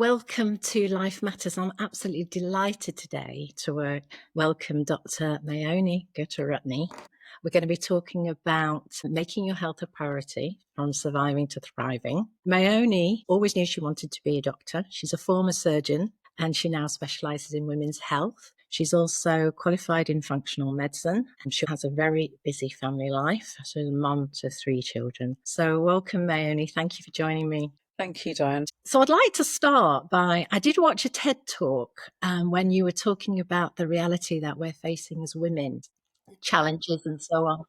Welcome to Life Matters. I'm absolutely delighted today to welcome Dr. Mayoni Gooneratne. We're going to be talking about making your health a priority from surviving to thriving. Mayoni always knew she wanted to be a doctor. She's a former surgeon and she now specialises in women's health. She's also qualified in functional medicine and she has a very busy family life. She's a mum to 3 children. So welcome, Mayoni. Thank you for joining me. Thank you, Diane. So I'd like to start by, I did watch a TED talk when you were talking about the reality that we're facing as women, challenges and so on.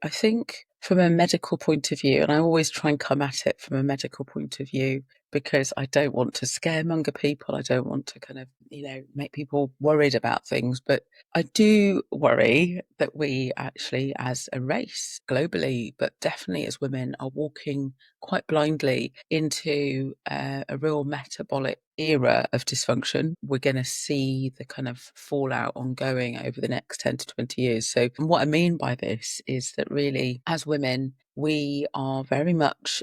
I think from a medical point of view, and I always try and come at it from a medical point of view, because I don't want to scaremonger people. I don't want to kind of, make people worried about things. But I do worry that we actually, as a race globally, but definitely as women, are walking quite blindly into a real metabolic era of dysfunction. We're going to see the kind of fallout ongoing over the next 10 to 20 years. So what I mean by this is that really, as women, we are very much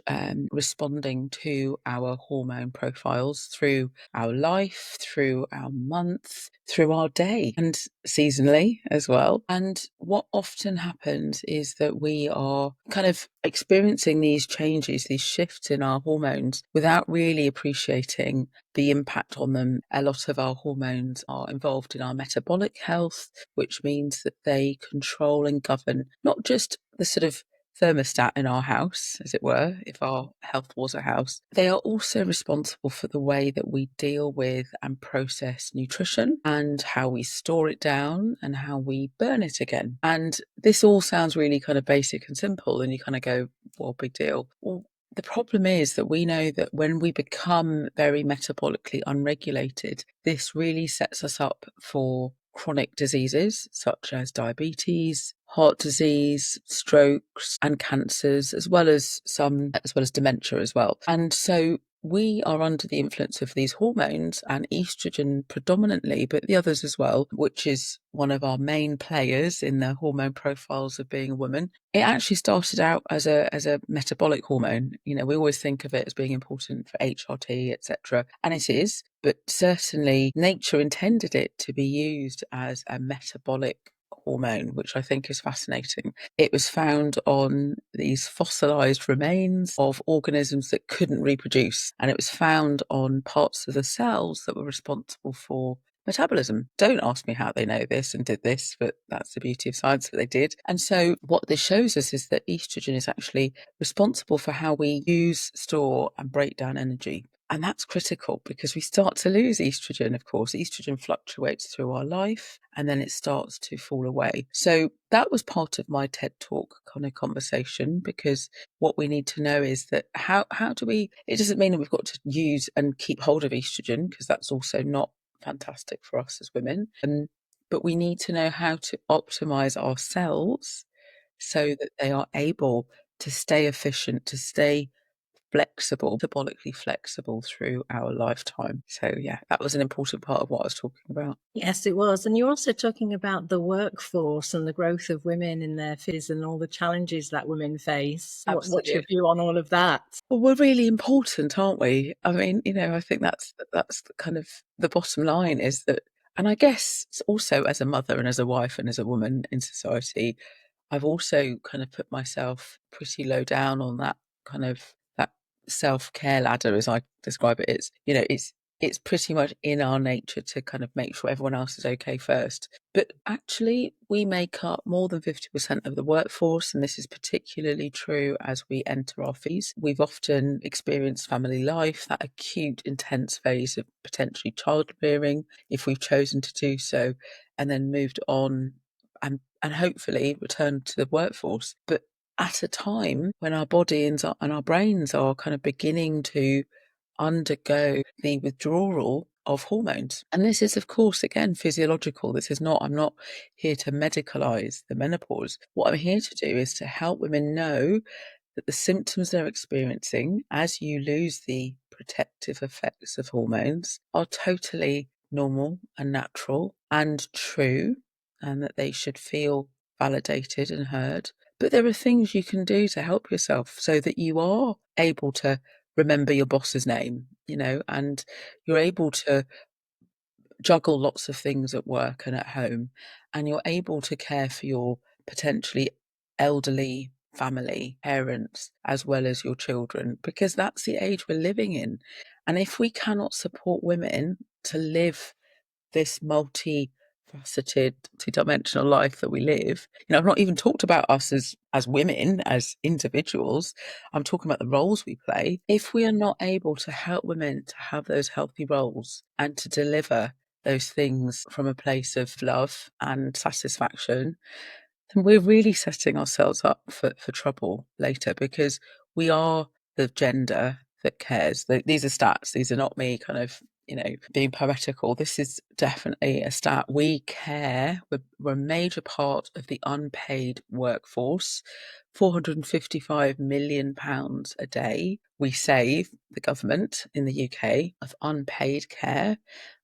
responding to our hormone profiles through our life, through our month, through our day, and seasonally as well. And what often happens is that we are kind of experiencing these changes, these shifts in our hormones without really appreciating the impact on them. A lot of our hormones are involved in our metabolic health, which means that they control and govern not just the sort of thermostat in our house, as it were, if our health was a house. They are also responsible for the way that we deal with and process nutrition and how we store it down and how we burn it again. And this all sounds really kind of basic and simple, and you kind of go, well, big deal. Well, the problem is that we know that when we become very metabolically unregulated, this really sets us up for chronic diseases such as diabetes, heart disease, strokes, and cancers, as well as dementia as well. And so we are under the influence of these hormones, and estrogen predominantly, but the others as well, which is one of our main players in the hormone profiles of being a woman. It actually started out as a metabolic hormone. We always think of it as being important for HRT, etc., and it is, but certainly nature intended it to be used as a metabolic hormone, which I think is fascinating. It was found on these fossilized remains of organisms that couldn't reproduce, and it was found on parts of the cells that were responsible for metabolism. Don't ask me how they know this and did this, but that's the beauty of science that they did. And so what this shows us is that estrogen is actually responsible for how we use, store, and break down energy. And that's critical because we start to lose estrogen, of course. Estrogen fluctuates through our life and then it starts to fall away. So that was part of my TED Talk kind of conversation, because what we need to know is that how do we, it doesn't mean that we've got to use and keep hold of estrogen, because that's also not fantastic for us as women. But we need to know how to optimize our cells so that they are able to stay efficient, to stay flexible, metabolically flexible through our lifetime. So yeah, that was an important part of what I was talking about. Yes, it was. And you're also talking about the workforce and the growth of women in their fields and all the challenges that women face. What's your view on all of that? Well, we're really important, aren't we? I mean, I think that's kind of the bottom line, is that, and I guess also as a mother and as a wife and as a woman in society, I've also kind of put myself pretty low down on that kind of that self-care ladder, as I describe it. It's pretty much in our nature to kind of make sure everyone else is okay first. But actually, we make up more than 50% of the workforce, and this is particularly true as we enter our 50s. We've often experienced family life, that acute, intense phase of potentially childbearing, if we've chosen to do so, and then moved on and hopefully return to the workforce. But at a time when our bodies and our brains are kind of beginning to undergo the withdrawal of hormones. And this is, of course, again, physiological. I'm not here to medicalize the menopause. What I'm here to do is to help women know that the symptoms they're experiencing as you lose the protective effects of hormones are totally normal and natural and true, and that they should feel validated and heard. But there are things you can do to help yourself so that you are able to remember your boss's name, and you're able to juggle lots of things at work and at home, and you're able to care for your potentially elderly family, parents, as well as your children, because that's the age we're living in. And if we cannot support women to live this multifaceted, multi-dimensional life that we live. I've not even talked about us as women, as individuals. I'm talking about the roles we play. If we are not able to help women to have those healthy roles and to deliver those things from a place of love and satisfaction, then we're really setting ourselves up for trouble later, because we are the gender that cares. These are stats. These are not me kind of, being poetical. This is definitely a stat. We care. We're a major part of the unpaid workforce. £455 million a day we save, the government in the UK, of unpaid care,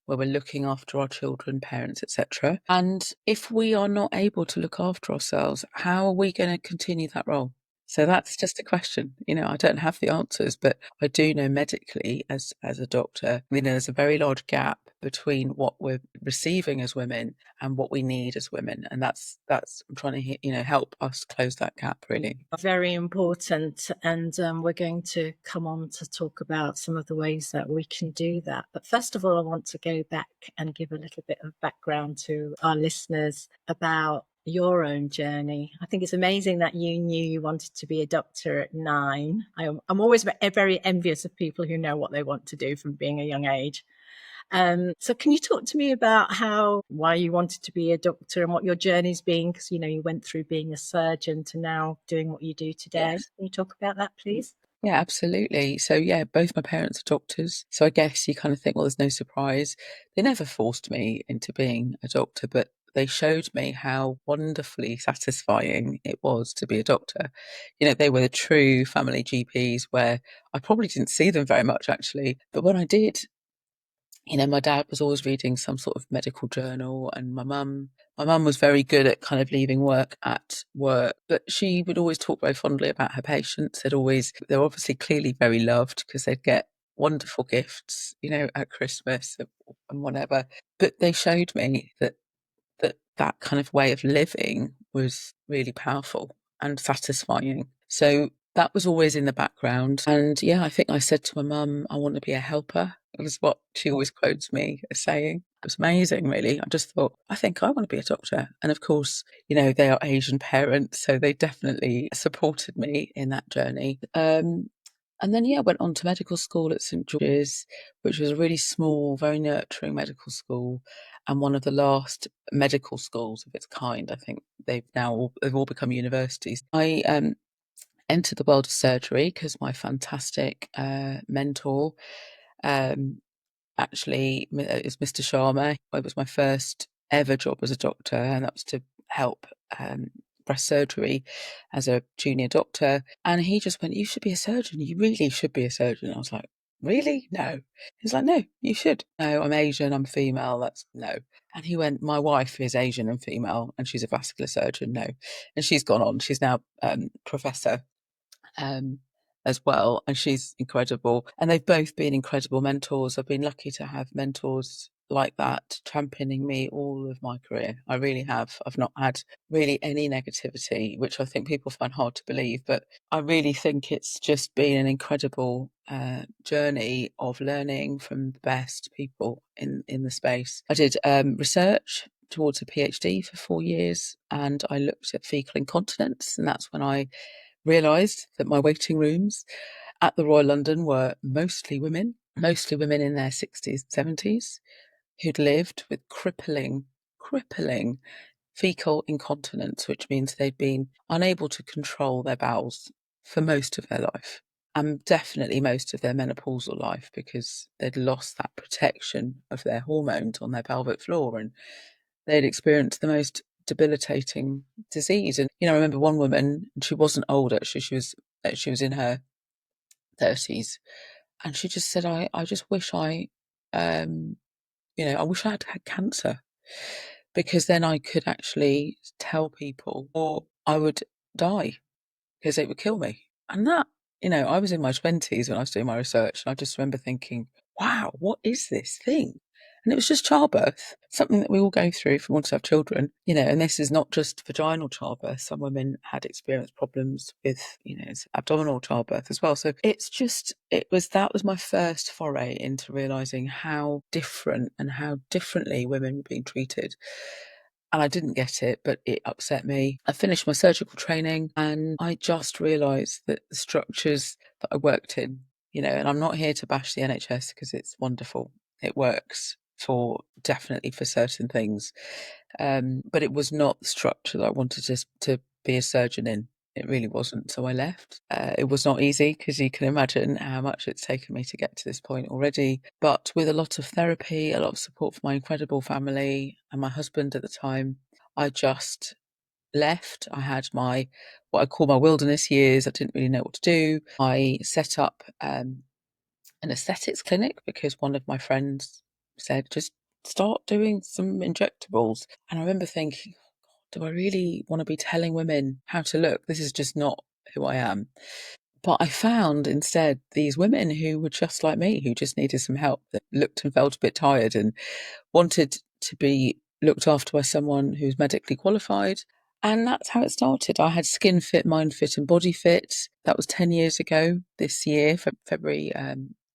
where we're looking after our children, parents, etc. And if we are not able to look after ourselves, how are we going to continue that role? So that's just a question. I don't have the answers, but I do know medically, as a doctor, there's a very large gap between what we're receiving as women and what we need as women, and that's I'm trying to help us close that gap, really. Very important. And we're going to come on to talk about some of the ways that we can do that. But first of all, I want to go back and give a little bit of background to our listeners about your own journey. I think it's amazing that you knew you wanted to be a doctor at 9. I'm always very envious of people who know what they want to do from being a young age. So can you talk to me about why you wanted to be a doctor and what your journey's been? Because, you went through being a surgeon to now doing what you do today. Yes. Can you talk about that, please? Yeah, absolutely. So, yeah, both my parents are doctors. So I guess you kind of think, well, there's no surprise. They never forced me into being a doctor, but they showed me how wonderfully satisfying it was to be a doctor. They were the true family GPs, where I probably didn't see them very much, actually. But when I did, my dad was always reading some sort of medical journal, and my mum was very good at kind of leaving work at work, but she would always talk very fondly about her patients. They're obviously clearly very loved, because they'd get wonderful gifts, at Christmas and whatever. But they showed me that kind of way of living was really powerful and satisfying. So that was always in the background. And yeah, I think I said to my mum, I want to be a helper. It was what she always quotes me as saying. It was amazing, really. I just thought, I think I want to be a doctor. And of course, they are Asian parents, so they definitely supported me in that journey. And then, yeah, I went on to medical school at St George's, which was a really small, very nurturing medical school, and one of the last medical schools of its kind. I think they've all become universities. I entered the world of surgery because my fantastic mentor, um, actually, is Mr. Sharma. It was my first ever job as a doctor, and that was to help breast surgery as a junior doctor. And he just went, "You should be a surgeon. You really should be a surgeon." I was like, "Really? No." He's like, "No, you should." "No, I'm Asian. I'm female. That's no." And he went, "My wife is Asian and female, and she's a vascular surgeon. No." And she's gone on. She's now professor um, as well, and she's incredible. And they've both been incredible mentors. I've been lucky to have mentors like that championing me all of my career. I really have. I've not had really any negativity, which I think people find hard to believe, but I really think it's just been an incredible journey of learning from the best people in the space. I did research towards a PhD for 4 years, and I looked at fecal incontinence, and that's when I realised that my waiting rooms at the Royal London were mostly women in their 60s, 70s, who'd lived with crippling fecal incontinence, which means they'd been unable to control their bowels for most of their life, and definitely most of their menopausal life, because they'd lost that protection of their hormones on their pelvic floor, and they'd experienced the most debilitating disease. And I remember one woman, and she wasn't old actually; she was in her 30s, and she just said, "I just wish um, I wish I had had cancer, because then I could actually tell people, or I would die, because it would kill me." And that I was in my 20s when I was doing my research, and I just remember thinking, wow, what is this thing? And it was just childbirth, something that we all go through if we want to have children, and this is not just vaginal childbirth. Some women had experienced problems with, abdominal childbirth as well. So that was my first foray into realizing how different and how differently women were being treated. And I didn't get it, but it upset me. I finished my surgical training and I just realised that the structures that I worked in, and I'm not here to bash the NHS because it's wonderful. It works definitely for certain things. But it was not the structure that I wanted to be a surgeon in. It really wasn't. So I left. It was not easy because you can imagine how much it's taken me to get to this point already. But with a lot of therapy, a lot of support from my incredible family and my husband at the time, I just left. I had what I call my wilderness years. I didn't really know what to do. I set up an aesthetics clinic because one of my friends said, just start doing some injectables. And I remember thinking, do I really want to be telling women how to look? This is just not who I am. But I found instead these women who were just like me, who just needed some help, that looked and felt a bit tired and wanted to be looked after by someone who's medically qualified. And that's how it started. I had Skin Fit, Mind Fit, and Body Fit. That was 10 years ago this year, February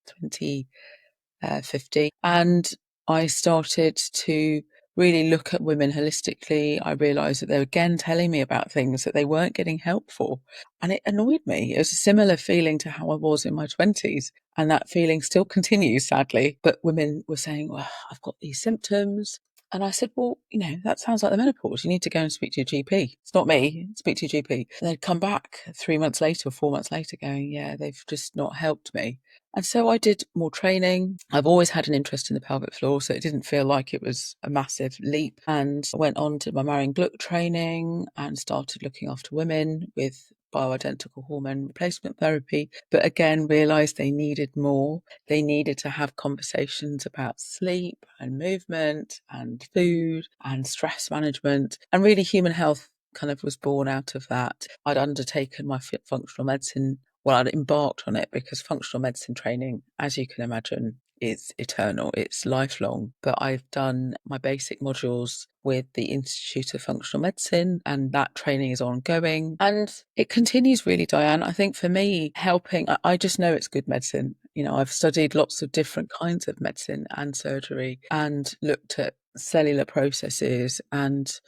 2015. And I started to really look at women holistically. I realised that they were again telling me about things that they weren't getting help for. And it annoyed me. It was a similar feeling to how I was in my 20s. And that feeling still continues, sadly. But women were saying, well, I've got these symptoms. And I said, well, that sounds like the menopause. You need to go and speak to your GP. It's not me. Speak to your GP. And they'd come back 3 months later or 4 months later going, yeah, they've just not helped me. And so I did more training. I've always had an interest in the pelvic floor, so it didn't feel like it was a massive leap. And I went on to my Marion Gluck training and started looking after women with bioidentical hormone replacement therapy, but again realized they needed more. They needed to have conversations about sleep and movement and food and stress management, and really human health kind of was born out of that. I'd undertaken my functional medicine. Well, I'd embarked on it because functional medicine training, as you can imagine, is eternal. It's lifelong. But I've done my basic modules with the Institute of Functional Medicine, and that training is ongoing. And it continues really, Diane. I think for me, helping, I just know it's good medicine. I've studied lots of different kinds of medicine and surgery and looked at cellular processes, and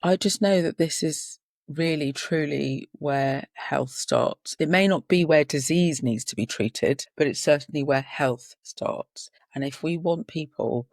I just know that this is really, truly where health starts. It may not be where disease needs to be treated, but it's certainly where health starts. And if we want people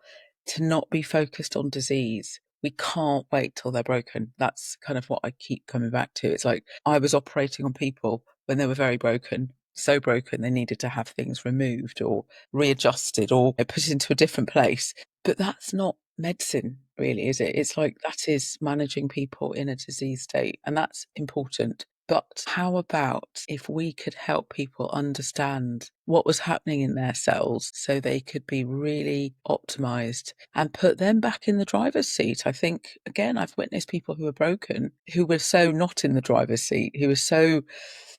to not be focused on disease, we can't wait till they're broken. That's kind of what I keep coming back to. It's like I was operating on people when they were very broken, so broken they needed to have things removed or readjusted or put into a different place. But that's not medicine, really, is it? It's like that is managing people in a disease state, and that's important. But how about if we could help people understand what was happening in their cells so they could be really optimized and put them back in the driver's seat? I think, again, I've witnessed people who are broken, who were so not in the driver's seat, who were so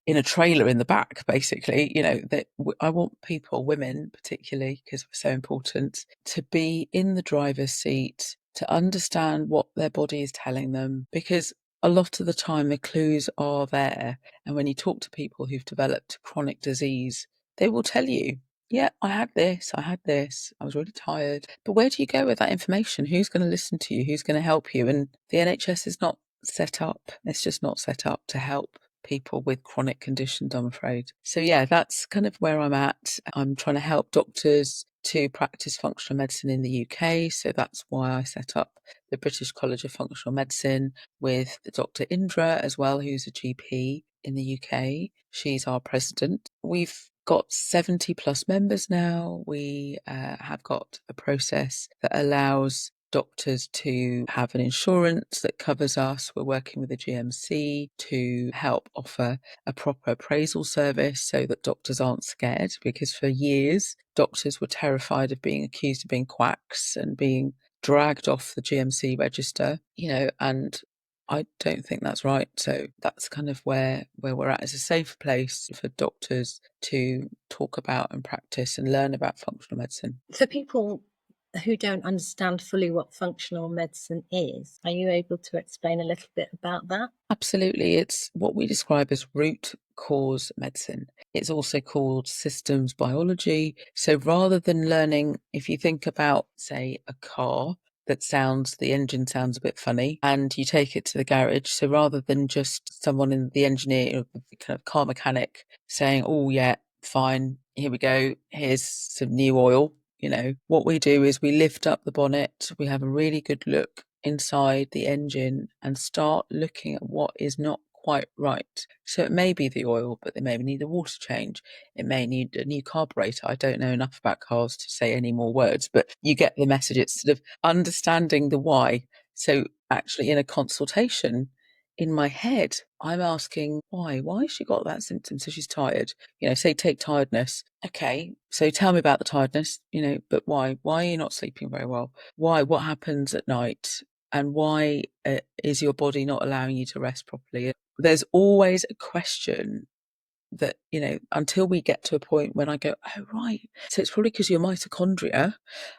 in a trailer in the back, basically. That I want people, women particularly, because it's so important, to be in the driver's seat, to understand what their body is telling them, because a lot of the time the clues are there. And when you talk to people who've developed chronic disease, they will tell you, yeah, I had this, I was really tired. But where do you go with that information? Who's going to listen to you? Who's going to help you? And the NHS is not set up. It's just not set up to help people with chronic conditions, I'm afraid. So yeah, that's kind of where I'm at. I'm trying to help doctors to practice functional medicine in the UK. So that's why I set up the British College of Functional Medicine with Dr. Indra as well, who's a GP in the UK. She's our president. We've got 70 plus members now. We have got a process that allows doctors to have an insurance that covers us. We're working with the GMC to help offer a proper appraisal service so that doctors aren't scared, because for years doctors were terrified of being accused of being quacks and being dragged off the GMC register, and I don't think that's right. So that's kind of where we're at. It's a safe place for doctors to talk about and practice and learn about functional medicine. For people who don't understand fully what functional medicine is, are you able to explain a little bit about that? Absolutely. It's what we describe as root cause medicine. It's also called systems biology. So rather than learning, if you think about, say, a car the engine sounds a bit funny, and you take it to the garage. So rather than just someone in the engineer or the kind of car mechanic saying, oh, yeah, fine, here we go, here's some new oil. What we do is we lift up the bonnet, we have a really good look inside the engine and start looking at what is not quite right. So it may be the oil, but they may need a water change. It may need a new carburetor. I don't know enough about cars to say any more words, but you get the message. It's sort of understanding the why. So actually in a consultation, in my head, I'm asking why. Why has she got that symptom? So she's tired. Say take tiredness. Okay, so tell me about the tiredness, but why? Why are you not sleeping very well? Why? What happens at night? And why is your body not allowing you to rest properly? There's always a question that, until we get to a point when I go, oh, right. So it's probably because your mitochondria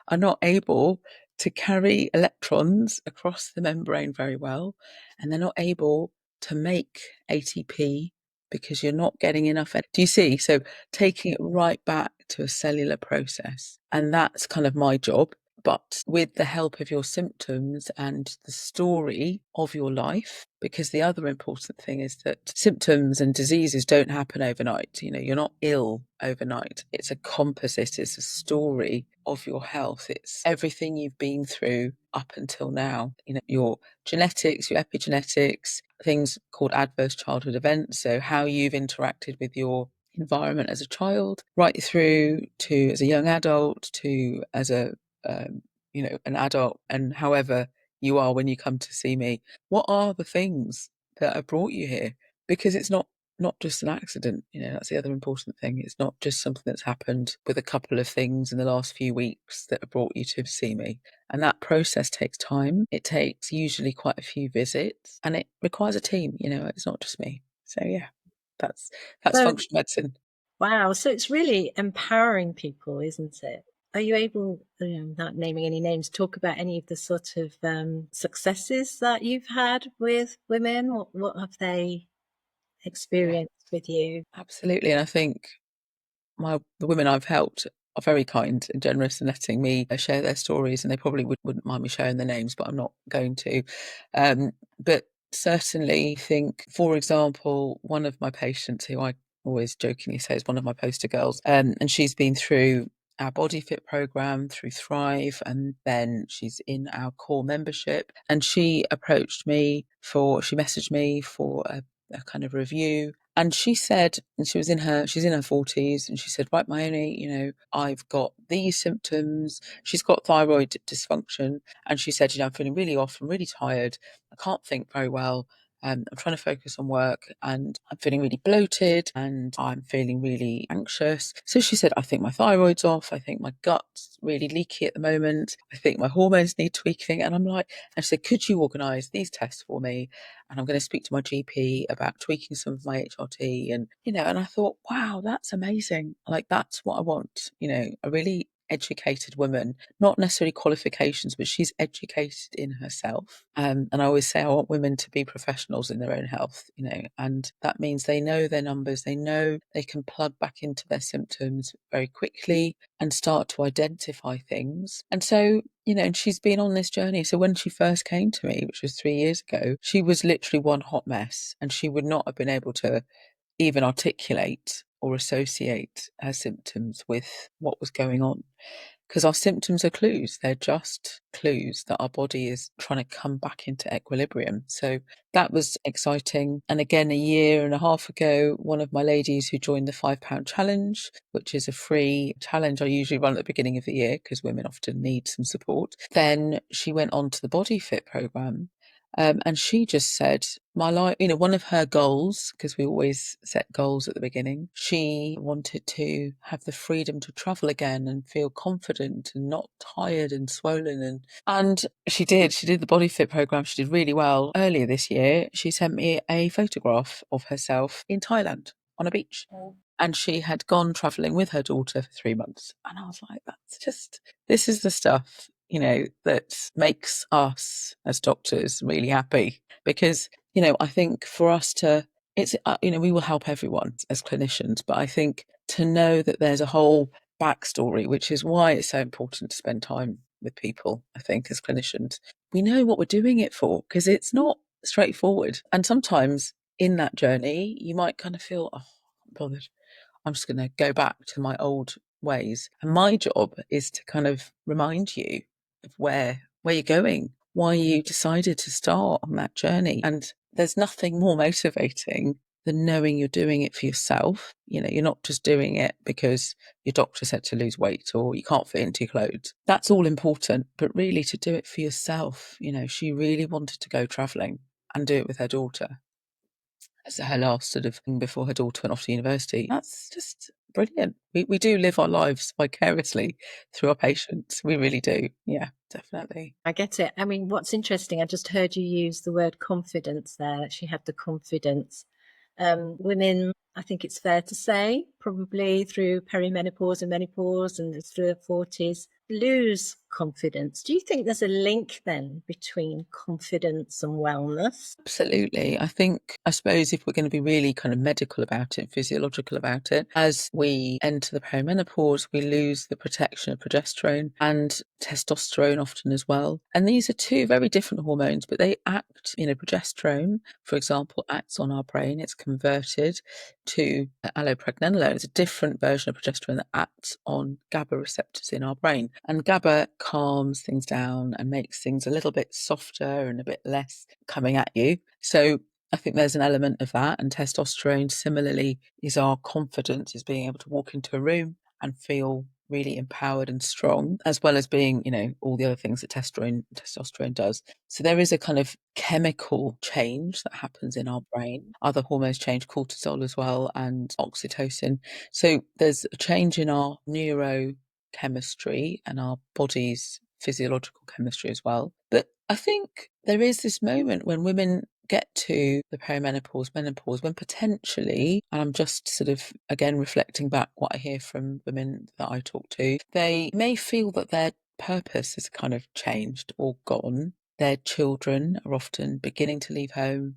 are not able to carry electrons across the membrane very well. And they're not able to make ATP because you're not getting enough. Do you see? So taking it right back to a cellular process. And that's kind of my job. But with the help of your symptoms and the story of your life, because the other important thing is that symptoms and diseases don't happen overnight. You're not ill overnight. It's a composite, it's a story of your health. It's everything you've been through up until now. Your genetics, your epigenetics, things called adverse childhood events. So how you've interacted with your environment as a child, right through to as a young adult, to as an adult, and however you are when you come to see me. What are the things that have brought you here? Because it's not just an accident. That's the other important thing. It's not just something that's happened with a couple of things in the last few weeks that have brought you to see me. And that process takes time. It takes usually quite a few visits, and it requires a team. It's not just me. So yeah, that's So, functional medicine. wow, so it's really empowering people, isn't it? Are you able, without naming any names, talk about any of the sort of successes that you've had with women? What have they Yeah, experienced with you? absolutely. And I think the women I've helped are very kind and generous in letting me share their stories, and they probably wouldn't mind me sharing their names, but I'm not going to. But certainly think, for example, one of my patients who I always jokingly say is one of my poster girls, and she's been through our Body Fit program, through Thrive, and then she's in our core membership. And she messaged me for a kind of review. And she said, and she's in her 40s, and she said, right, Mayoni, I've got these symptoms. She's got thyroid dysfunction. And she said, I'm feeling really off, I'm really tired. I can't think very well. I'm trying to focus on work, and I'm feeling really bloated, and I'm feeling really anxious. So she said, I think my thyroid's off. I think my gut's really leaky at the moment. I think my hormones need tweaking. And I'm like, and she said, could you organise these tests for me? And I'm going to speak to my GP about tweaking some of my HRT. And I thought, wow, that's amazing. Like, that's what I want, a really educated woman, not necessarily qualifications, but she's educated in herself. And I always say I want women to be professionals in their own health, and that means they know their numbers, they know they can plug back into their symptoms very quickly and start to identify things. And so, and she's been on this journey. So when she first came to me, which was 3 years ago, she was literally one hot mess, and she would not have been able to even articulate or associate her symptoms with what was going on. Because our symptoms are clues. They're just clues that our body is trying to come back into equilibrium. So that was exciting. And again, a year and a half ago, one of my ladies who joined the £5 challenge, which is a free challenge I usually run at the beginning of the year because women often need some support. Then she went on to the Body Fit program. And she just said, my life, one of her goals, because we always set goals at the beginning, she wanted to have the freedom to travel again and feel confident and not tired and swollen. And she did. She did the Body Fit program. She did really well. Earlier this year, she sent me a photograph of herself in Thailand on a beach. And she had gone traveling with her daughter for 3 months. And I was like, this is the stuff, that makes us as doctors really happy. Because, I think for us to, we will help everyone as clinicians, but I think to know that there's a whole backstory, which is why it's so important to spend time with people, I think, as clinicians. We know what we're doing it for because it's not straightforward. And sometimes in that journey, you might kind of feel, oh, I'm bothered. I'm just going to go back to my old ways. And my job is to kind of remind you of where you're going, why you decided to start on that journey. And there's nothing more motivating than knowing you're doing it for yourself. You're not just doing it because your doctor said to lose weight or you can't fit into your clothes. That's all important, but really to do it for yourself. She really wanted to go traveling and do it with her daughter as her last sort of thing before her daughter went off to university. That's just brilliant. We do live our lives vicariously through our patients. We really do. Yeah, definitely. I get it. I mean, what's interesting, I just heard you use the word confidence there. She had the confidence. Women, I think it's fair to say, probably through perimenopause and menopause and through their 40s, lose confidence. Do you think there's a link then between confidence and wellness? Absolutely. I suppose if we're going to be really kind of medical about it, physiological about it, as we enter the perimenopause, we lose the protection of progesterone and testosterone often as well. And these are two very different hormones, but they act, progesterone, for example, acts on our brain. It's converted to allopregnanolone. It's a different version of progesterone that acts on GABA receptors in our brain. And GABA calms things down and makes things a little bit softer and a bit less coming at you. So I think there's an element of that. And testosterone similarly is our confidence, is being able to walk into a room and feel really empowered and strong, as well as being, all the other things that testosterone does. So there is a kind of chemical change that happens in our brain. Other hormones change, cortisol as well, and oxytocin. So there's a change in our neurochemistry and our body's physiological chemistry as well. But I think there is this moment when women get to the perimenopause, menopause, when potentially, and I'm just sort of again reflecting back what I hear from women that I talk to, they may feel that their purpose has kind of changed or gone. Their children are often beginning to leave home.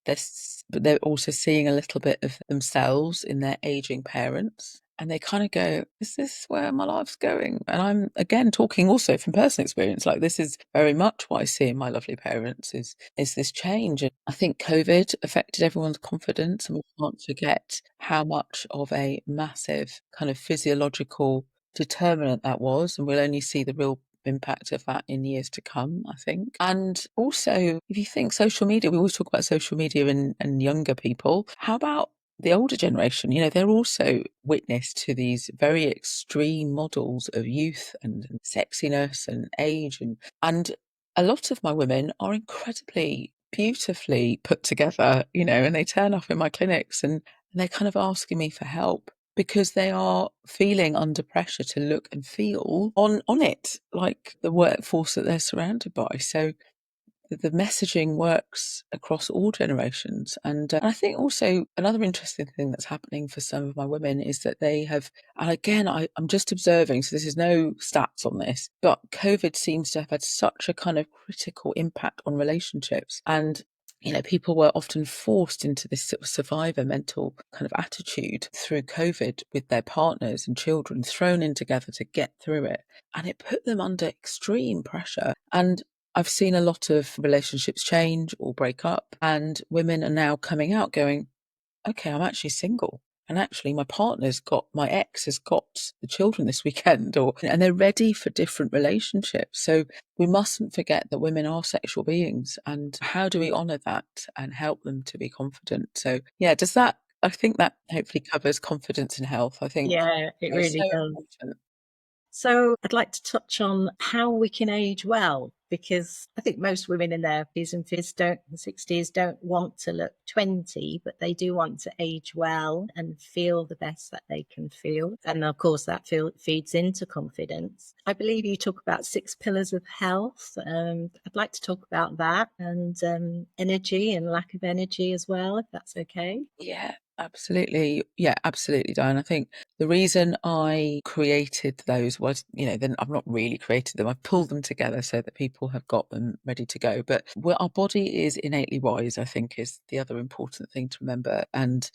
But they're also seeing a little bit of themselves in their aging parents. And they kind of go, is this where my life's going? And I'm again talking also from personal experience, like this is very much what I see in my lovely parents is this change. And I think COVID affected everyone's confidence, and we can't forget how much of a massive kind of physiological determinant that was. And we'll only see the real impact of that in years to come, I think. And also, if you think social media, we always talk about social media and younger people. How about the older generation? They're also witness to these very extreme models of youth and sexiness and age. And a lot of my women are incredibly beautifully put together, and they turn up in my clinics and they're kind of asking me for help because they are feeling under pressure to look and feel on it like the workforce that they're surrounded by. So the messaging works across all generations. And I think also another interesting thing that's happening for some of my women is that they have, and again, I'm just observing, so this is no stats on this, but COVID seems to have had such a kind of critical impact on relationships. And people were often forced into this sort of survivor mental kind of attitude through COVID with their partners and children thrown in together to get through it. And it put them under extreme pressure. And I've seen a lot of relationships change or break up, and women are now coming out going, okay, I'm actually single. And actually, my ex has got the children this weekend, and they're ready for different relationships. So we mustn't forget that women are sexual beings, and how do we honour that and help them to be confident? So, yeah, I think that hopefully covers confidence and health. I think Yeah, it it's really so does. important. So I'd like to touch on how we can age well. because I think most women in their 50s and 50s don't, 60s don't want to look 20, but they do want to age well and feel the best that they can feel. And of course, that feeds into confidence. I believe you talk about 6 pillars of health. I'd like to talk about that, and energy and lack of energy as well, if that's okay. Yeah, absolutely. Yeah, absolutely, Diane. I think the reason I created those was, then I've not really created them. I've pulled them together so that people have got them ready to go. But our body is innately wise, I think, is the other important thing to remember. And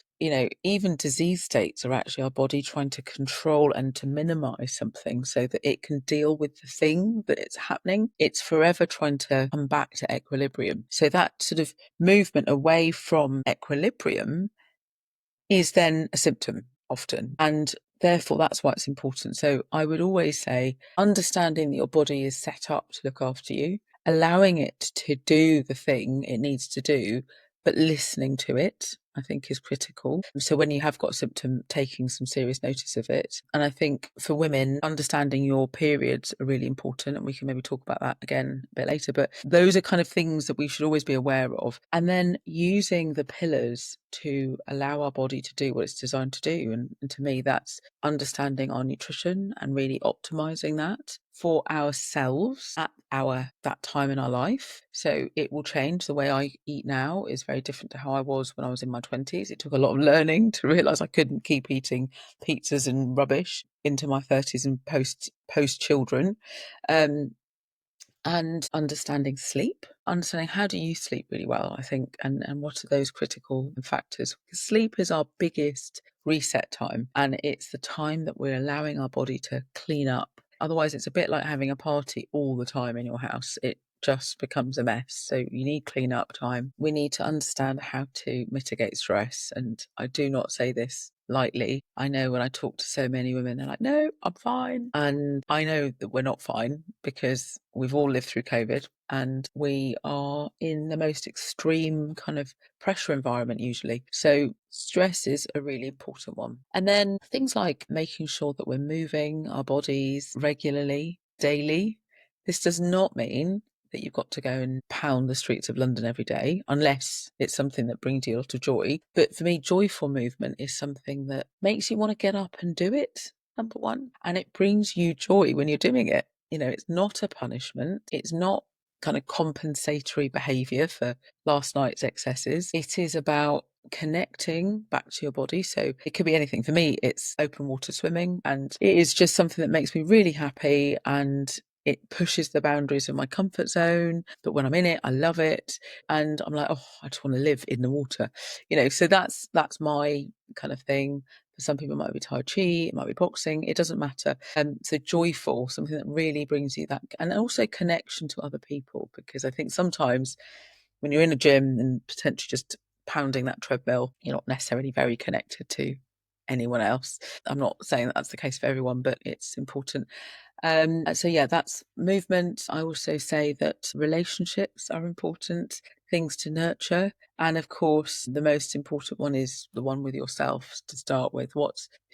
even disease states are actually our body trying to control and to minimize something so that it can deal with the thing that it's happening. It's forever trying to come back to equilibrium. So that sort of movement away from equilibrium is then a symptom often. And therefore, that's why it's important. So I would always say understanding that your body is set up to look after you, allowing it to do the thing it needs to do, but listening to it, I think, is critical. So when you have got a symptom, taking some serious notice of it. And I think for women, understanding your periods are really important. And we can maybe talk about that again a bit later. But those are kind of things that we should always be aware of. And then using the pillars to allow our body to do what it's designed to do. And to me, that's understanding our nutrition and really optimizing that for ourselves at that time in our life. So it will change. The way I eat now is very different to how I was when I was in my 20s. It took a lot of learning to realize I couldn't keep eating pizzas and rubbish into my 30s and post children. And understanding sleep, understanding how do you sleep really well, I think, and what are those critical factors. Because sleep is our biggest reset time, and it's the time that we're allowing our body to clean up. Otherwise, it's a bit like having a party all the time in your house. It just becomes a mess. So you need clean up time. We need to understand how to mitigate stress. And I do not say this lightly. I know when I talk to so many women, they're like, no, I'm fine. And I know that we're not fine because we've all lived through COVID and we are in the most extreme kind of pressure environment usually. So stress is a really important one. And then things like making sure that we're moving our bodies regularly, daily. This does not mean that you've got to go and pound the streets of London every day, unless it's something that brings you a lot of joy. But for me, joyful movement is something that makes you want to get up and do it, number one. And it brings you joy when you're doing it. It's not a punishment. It's not kind of compensatory behavior for last night's excesses. It is about connecting back to your body. So it could be anything. For me, it's open water swimming, and it is just something that makes me really happy, and it pushes the boundaries of my comfort zone. But when I'm in it, I love it. And I'm like, oh, I just want to live in the water. So that's my kind of thing. For some people, it might be Tai Chi, it might be boxing, it doesn't matter. So joyful, something that really brings you that, and also connection to other people. Because I think sometimes when you're in a gym and potentially just pounding that treadmill, you're not necessarily very connected to anyone else. I'm not saying that that's the case for everyone, but it's important. So yeah, that's movement. I also say that relationships are important, things to nurture. And of course, the most important one is the one with yourself to start with.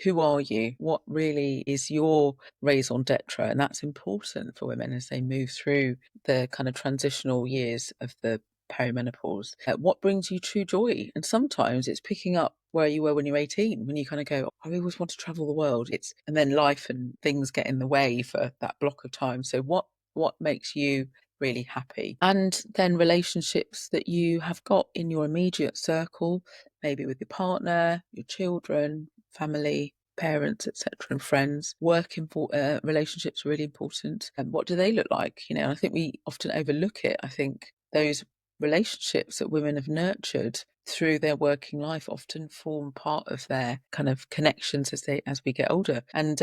Who are you? What really is your raison d'etre? And that's important for women as they move through the kind of transitional years of the perimenopause. What brings you true joy? And sometimes it's picking up where you were when you were 18, when you kind of go, I always want to travel the world. And then life and things get in the way for that block of time. So what makes you really happy? And then relationships that you have got in your immediate circle, maybe with your partner, your children, family, parents, etc., and friends. Working for relationships are really important. And what do they look like? I think we often overlook it. I think those relationships that women have nurtured through their working life often form part of their kind of connections as we get older. And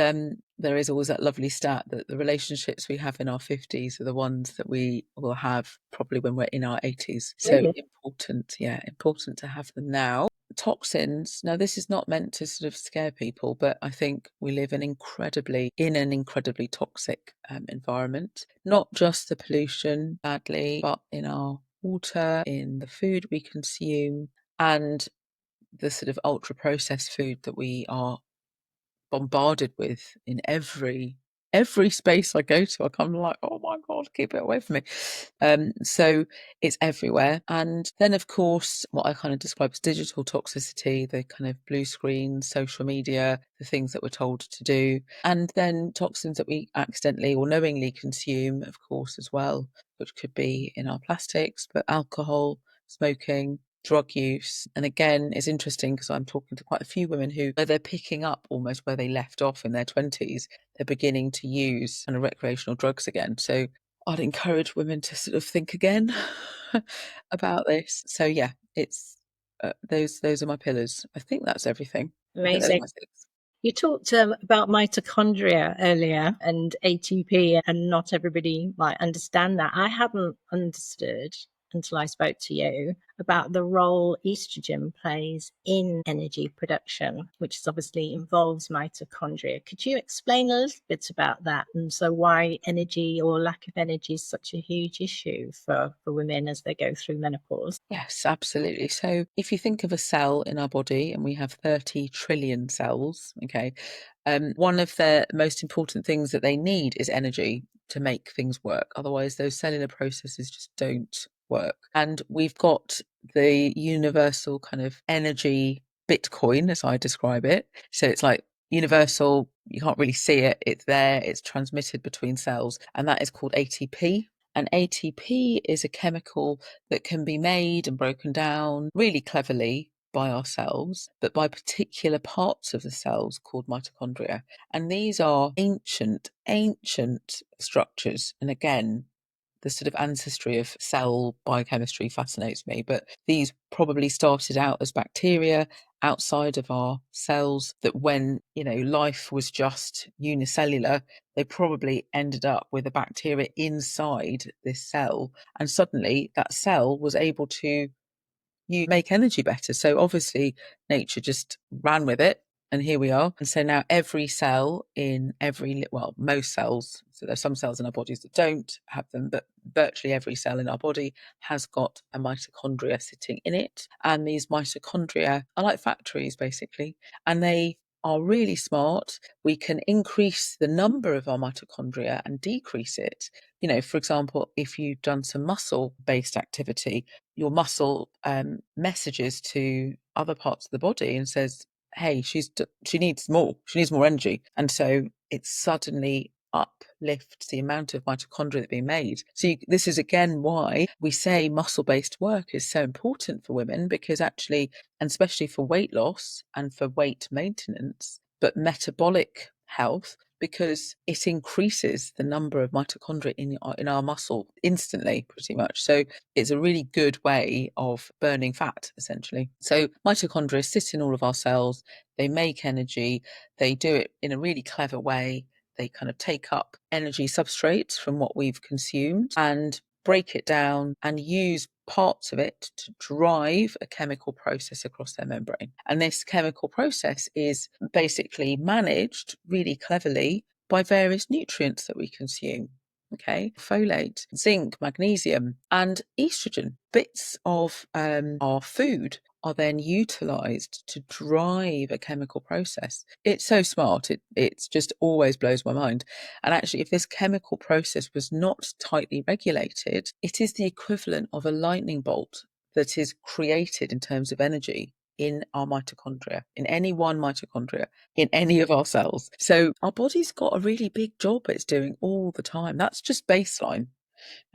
there is always that lovely stat that the relationships we have in our 50s are the ones that we will have probably when we're in our 80s. So Really? important to have them now. Toxins. Now, this is not meant to sort of scare people, but I think we live in an incredibly toxic environment. Not just the pollution, badly, but in our water, in the food we consume, and the sort of ultra processed food that we are bombarded with in every every space I go to, I come like, oh my God, keep it away from me. So it's everywhere. And then, of course, what I kind of describe as digital toxicity, the kind of blue screen, social media, the things that we're told to do, and then toxins that we accidentally or knowingly consume, of course, as well, which could be in our plastics, but alcohol, smoking, drug use. And again, it's interesting because I'm talking to quite a few women who, where they're picking up almost where they left off in their 20s, they're beginning to use kind of recreational drugs again. So I'd encourage women to sort of think again about this. So yeah, it's those are my pillars. I think that's everything. I think those are Amazing. my six. You talked about mitochondria earlier and ATP, and not everybody might understand that. I hadn't understood until I spoke to you about the role estrogen plays in energy production, which is obviously involves mitochondria. Could you explain a little bit about that, and so why energy or lack of energy is such a huge issue for women as they go through menopause? Yes, absolutely. So if you think of a cell in our body, and we have 30 trillion cells, okay, one of the most important things that they need is energy to make things work. Otherwise, those cellular processes just don't work. And we've got the universal kind of energy Bitcoin, as I describe it. So it's like universal, you can't really see it, it's there, it's transmitted between cells, and that is called ATP. And ATP is a chemical that can be made and broken down really cleverly by our cells, but by particular parts of the cells called mitochondria. And these are ancient structures. And again, the sort of ancestry of cell biochemistry fascinates me, but these probably started out as bacteria outside of our cells, that when, life was just unicellular, they probably ended up with a bacteria inside this cell, and suddenly that cell was able to you make energy better. So obviously nature just ran with it, and here we are. And so now every cell in most cells, so there's some cells in our bodies that don't have them, but virtually every cell in our body has got a mitochondria sitting in it. And these mitochondria are like factories basically, and they are really smart. We can increase the number of our mitochondria and decrease it. For example, if you've done some muscle based activity, your muscle messages to other parts of the body and says, hey, she needs more energy. And so it suddenly uplifts the amount of mitochondria that are being made. So this is again why we say muscle-based work is so important for women, because actually, and especially for weight loss and for weight maintenance, but metabolic health, because it increases the number of mitochondria in our muscle instantly, pretty much. So it's a really good way of burning fat, essentially. So mitochondria sit in all of our cells. They make energy. They do it in a really clever way. They kind of take up energy substrates from what we've consumed and break it down and use parts of it to drive a chemical process across their membrane. And this chemical process is basically managed really cleverly by various nutrients that we consume. Okay, folate, zinc, magnesium, and estrogen. Bits of our food are then utilized to drive a chemical process. It's so smart. It's just always blows my mind. And actually, if this chemical process was not tightly regulated, it is the equivalent of a lightning bolt that is created in terms of energy in our mitochondria, in any one mitochondria, in any of our cells. So our body's got a really big job it's doing all the time. That's just baseline.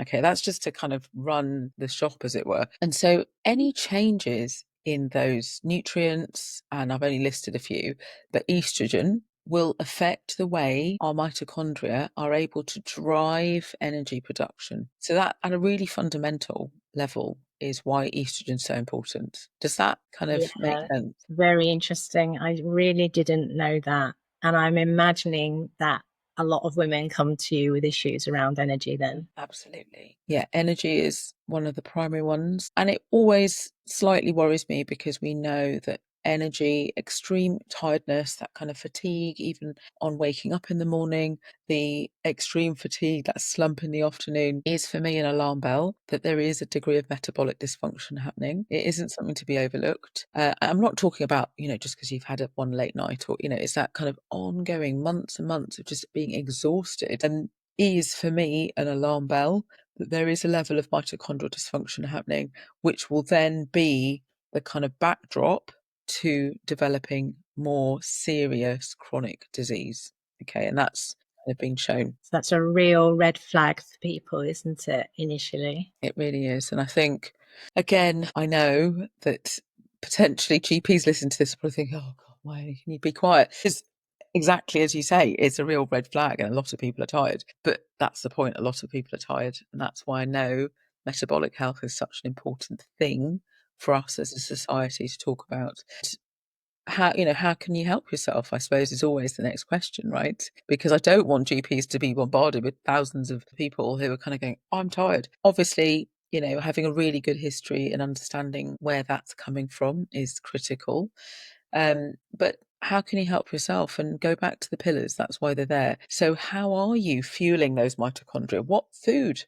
Okay, that's just to kind of run the shop, as it were. And so any changes in those nutrients, and I've only listed a few, but estrogen will affect the way our mitochondria are able to drive energy production. So that, at a really fundamental level, is why estrogen is so important. Does that kind of make Yeah, sense? very interesting. I really didn't know that. And I'm imagining that a lot of women come to you with issues around energy then. Absolutely. Yeah, energy is one of the primary ones. And it always slightly worries me because we know that energy, extreme tiredness, that kind of fatigue, even on waking up in the morning, the extreme fatigue, that slump in the afternoon is for me an alarm bell that there is a degree of metabolic dysfunction happening. It isn't something to be overlooked. I'm not talking about, just because you've had one late night or, it's that kind of ongoing months and months of just being exhausted, and is for me an alarm bell that there is a level of mitochondrial dysfunction happening, which will then be the kind of backdrop to developing more serious chronic disease. Okay, and that's kind of been shown. So that's a real red flag for people, isn't it, initially? It really is. And I think, again, I know that potentially GPs listen to this and probably think, oh God, why can you be quiet? Because exactly as you say, it's a real red flag and a lot of people are tired. But that's the point. A lot of people are tired. And that's why I know metabolic health is such an important thing for us as a society to talk about. How can you help yourself, I suppose, is always the next question, right? Because I don't want GPs to be bombarded with thousands of people who are kind of going, oh, I'm tired. Obviously, having a really good history and understanding where that's coming from is critical. But how can you help yourself? And go back to the pillars. That's why they're there. So how are you fueling those mitochondria? What food?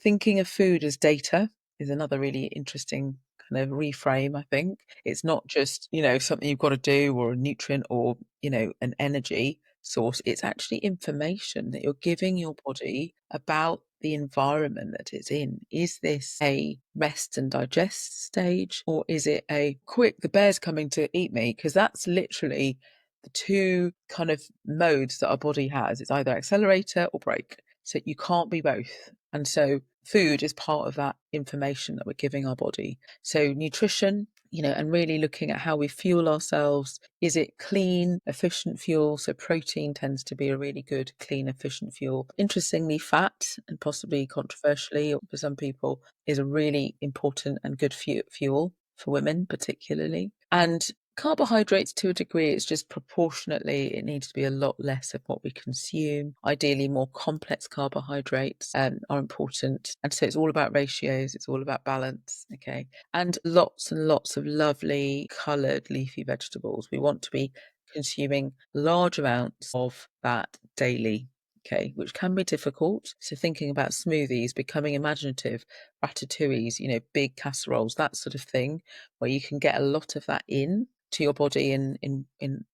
Thinking of food as data is another really interesting kind of reframe, I think. It's not just, something you've got to do or a nutrient or, an energy source. It's actually information that you're giving your body about the environment that it's in. Is this a rest and digest stage, or is it a quick, the bear's coming to eat me? Because that's literally the two kind of modes that our body has. It's either accelerator or brake. So you can't be both. And so food is part of that information that we're giving our body. So nutrition, and really looking at how we fuel ourselves. Is it clean, efficient fuel? So protein tends to be a really good, clean, efficient fuel. Interestingly, fat, and possibly controversially for some people, is a really important and good fuel for women, particularly. And carbohydrates, to a degree, it's just proportionately, it needs to be a lot less of what we consume. Ideally, more complex carbohydrates are important. And so it's all about ratios, it's all about balance. Okay. And lots of lovely coloured leafy vegetables. We want to be consuming large amounts of that daily. Okay, which can be difficult. So thinking about smoothies, becoming imaginative, ratatouilles, big casseroles, that sort of thing, where you can get a lot of that in to your body in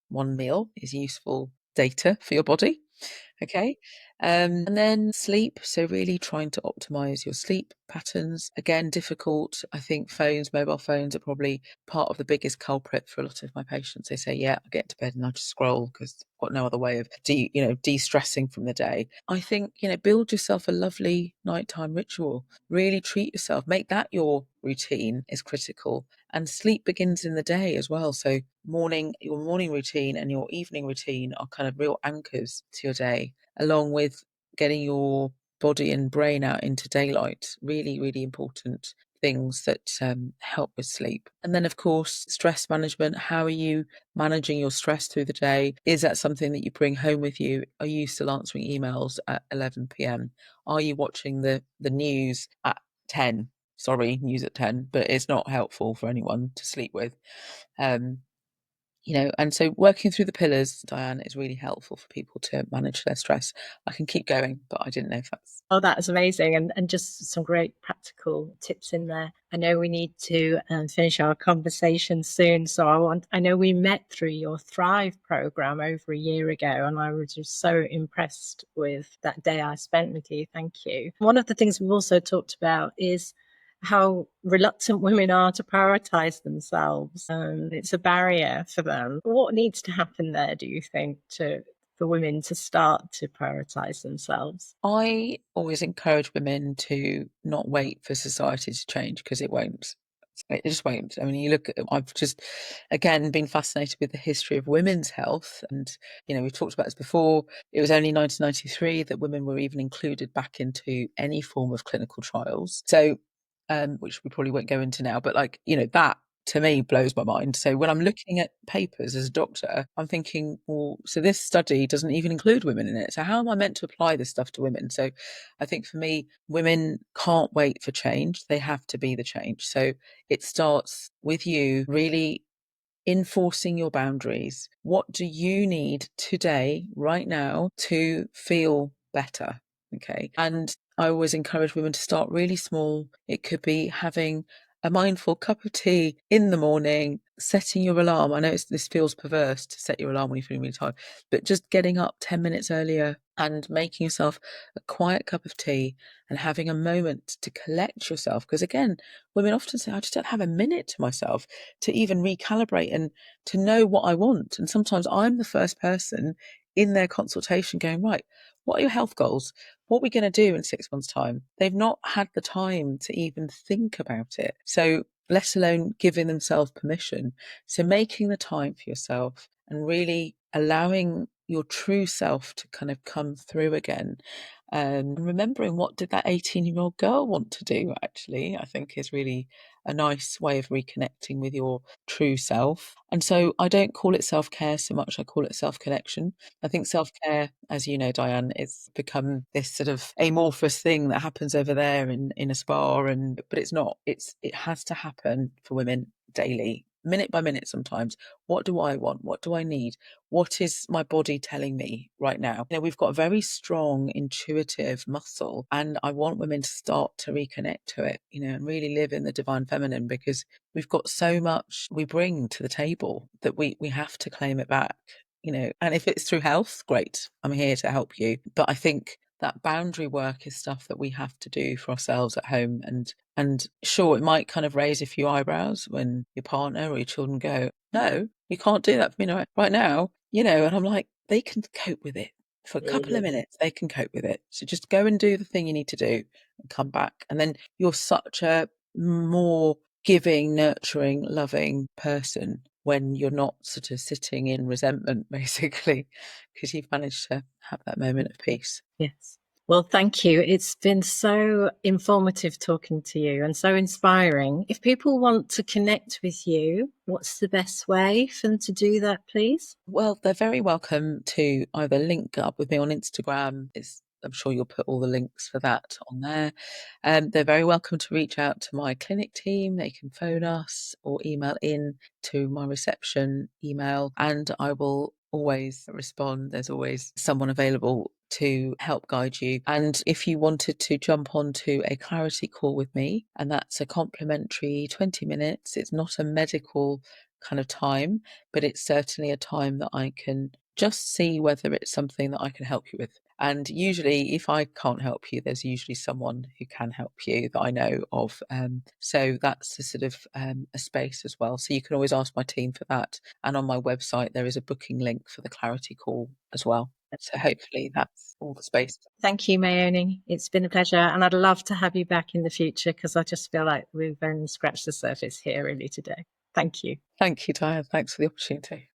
one meal is useful data for your body. Okay. And then sleep. So really trying to optimize your sleep patterns. Again, difficult. I think mobile phones are probably part of the biggest culprit for a lot of my patients. They say, yeah, I get to bed and I just scroll because I've got no other way of de-stressing from the day. I think, build yourself a lovely nighttime ritual. Really treat yourself. Make that your routine is critical. And sleep begins in the day as well. So your morning routine and your evening routine are kind of real anchors to your day, along with getting your body and brain out into daylight. Really, really important things that help with sleep. And then, of course, stress management. How are you managing your stress through the day? Is that something that you bring home with you? Are you still answering emails at 11 p.m.? Are you watching the news at 10? Sorry, news at 10, but it's not helpful for anyone to sleep with. And so working through the pillars, Diane, is really helpful for people to manage their stress. I can keep going, but I didn't know if that's... Oh, that's amazing. And just some great practical tips in there. I know we need to finish our conversation soon. So I know we met through your Thrive program over a year ago, and I was just so impressed with that day I spent with you. Thank you. One of the things we've also talked about is how reluctant women are to prioritize themselves. It's a barrier for them. What needs to happen there, do you think, for women to start to prioritize themselves? I always encourage women to not wait for society to change, because it won't. It just won't. I mean, I've just, again, been fascinated with the history of women's health. And, we've talked about this before. It was only 1993 that women were even included back into any form of clinical trials. So, which we probably won't go into now, but that to me blows my mind. So when I'm looking at papers as a doctor, I'm thinking, well, so this study doesn't even include women in it. So how am I meant to apply this stuff to women? So I think for me, women can't wait for change. They have to be the change. So it starts with you really enforcing your boundaries. What do you need today, right now, to feel better? Okay. And I always encourage women to start really small. It could be having a mindful cup of tea in the morning, setting your alarm. I know this feels perverse to set your alarm when you're feeling really tired, but just getting up 10 minutes earlier and making yourself a quiet cup of tea and having a moment to collect yourself. Because again, women often say, I just don't have a minute to myself to even recalibrate and to know what I want. And sometimes I'm the first person in their consultation going, right, what are your health goals? What are we going to do in 6 months' time? They've not had the time to even think about it. So, let alone giving themselves permission. So, making the time for yourself and really allowing your true self to kind of come through again. And remembering, what did that 18-year-old girl want to do, actually, I think is really a nice way of reconnecting with your true self. And so I don't call it self-care so much, I call it self-connection. I think self-care, as you know, Diane, it's become this sort of amorphous thing that happens over there in a spa, but it's not. It has to happen for women daily, minute by minute sometimes. What do I want? What do I need? What is my body telling me right now? We've got a very strong intuitive muscle, and I want women to start to reconnect to it, and really live in the divine feminine, because we've got so much we bring to the table that we have to claim it back. And if it's through health, great, I'm here to help you. But I think that boundary work is stuff that we have to do for ourselves at home. And sure, it might kind of raise a few eyebrows when your partner or your children go, no, you can't do that for me right now. And I'm like, they can cope with it for a couple of minutes. They can cope with it. So just go and do the thing you need to do and come back. And then you're such a more giving, nurturing, loving person when you're not sort of sitting in resentment, basically, because you've managed to have that moment of peace. Yes. Well, thank you. It's been so informative talking to you and so inspiring. If people want to connect with you, what's the best way for them to do that, please? Well, they're very welcome to either link up with me on Instagram. I'm sure you'll put all the links for that on there. They're very welcome to reach out to my clinic team. They can phone us or email in to my reception email, and I will always respond. There's always someone available to help guide you. And if you wanted to jump onto a clarity call with me, and that's a complimentary 20 minutes, it's not a medical kind of time, but it's certainly a time that I can just see whether it's something that I can help you with. And usually, if I can't help you, there's usually someone who can help you that I know of. So that's a sort of a space as well. So you can always ask my team for that. And on my website, there is a booking link for the clarity call as well. So hopefully that's all the space. Thank you, Mayoni. It's been a pleasure. And I'd love to have you back in the future, because I just feel like we've only scratched the surface here really today. Thank you. Thank you, Diane. Thanks for the opportunity.